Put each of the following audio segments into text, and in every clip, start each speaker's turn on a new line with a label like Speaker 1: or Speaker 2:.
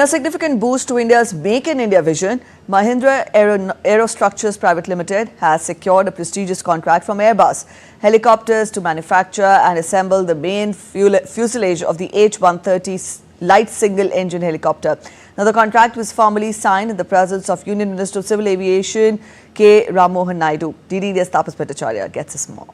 Speaker 1: A significant boost to India's Make in India vision, Mahindra Aerostructures Private Limited has secured a prestigious contract from Airbus Helicopters to manufacture and assemble the main fuselage of the H-130 light single-engine helicopter. Now, the contract was formally signed in the presence of Union Minister of Civil Aviation K. Ram Mohan Naidu. DD India's Tapas Bhattacharya gets us more.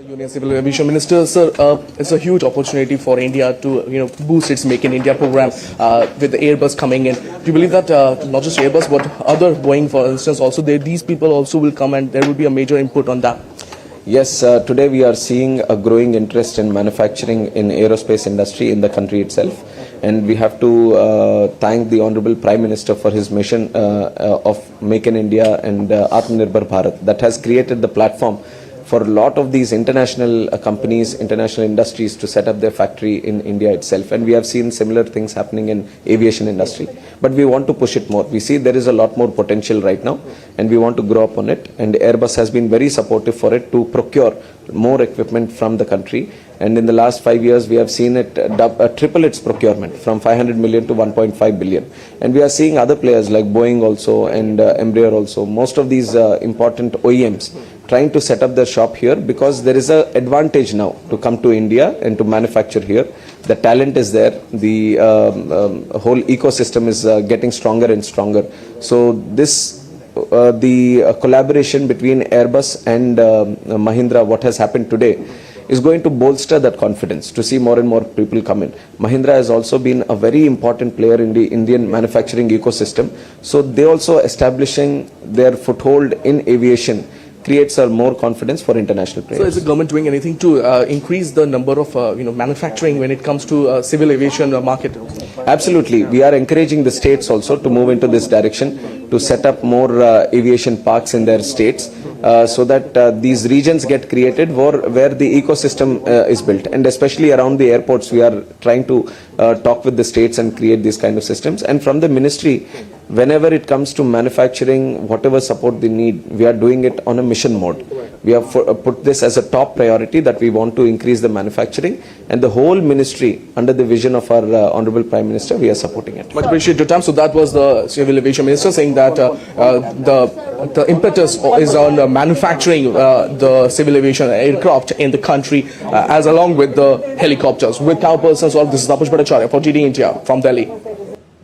Speaker 2: Union Civil Aviation Minister, sir, it's a huge opportunity for India to boost its Make in India program with the Airbus coming in. Do you believe that not just Airbus but other Boeing, for instance, also these people also will come and there will be a major input on that?
Speaker 3: Yes, today we are seeing a growing interest in manufacturing in aerospace industry in the country itself, and we have to thank the Honorable Prime Minister for his mission of Make in India and Atmanirbhar Bharat that has created the platform for a lot of these international companies, international industries to set up their factory in India itself. And we have seen similar things happening in aviation industry. But we want to push it more. We see there is a lot more potential right now and we want to grow up on it. And Airbus has been very supportive for it to procure more equipment from the country. And in the last 5 years, we have seen it triple its procurement from 500 million to 1.5 billion. And we are seeing other players like Boeing also and Embraer also. Most of these important OEMs trying to set up their shop here because there is an advantage now to come to India and to manufacture here. The talent is there. The whole ecosystem is getting stronger and stronger. So this the collaboration between Airbus and Mahindra, what has happened today, is going to bolster that confidence to see more and more people come in. Mahindra has also been a very important player in the Indian manufacturing ecosystem. So they also establishing their foothold in aviation creates a more confidence for international players.
Speaker 2: So is the government doing anything to increase the number of manufacturing when it comes to civil aviation market?
Speaker 3: Absolutely. We are encouraging the states also to move into this direction, to set up more aviation parks in their states so that these regions get created where the ecosystem is built. And especially around the airports, we are trying to talk with the states and create these kind of systems. And from the ministry, whenever it comes to manufacturing, whatever support they need, we are doing it on a mission mode. We have put this as a top priority that we want to increase the manufacturing, and the whole ministry under the vision of our Honorable Prime Minister, we are supporting it.
Speaker 2: Much appreciate your time. So that was the Civil Aviation Minister saying that the impetus is on manufacturing the civil aviation aircraft in the country as along with the helicopters. With our persons, this is Tapas Bhattacharya for DD India from Delhi.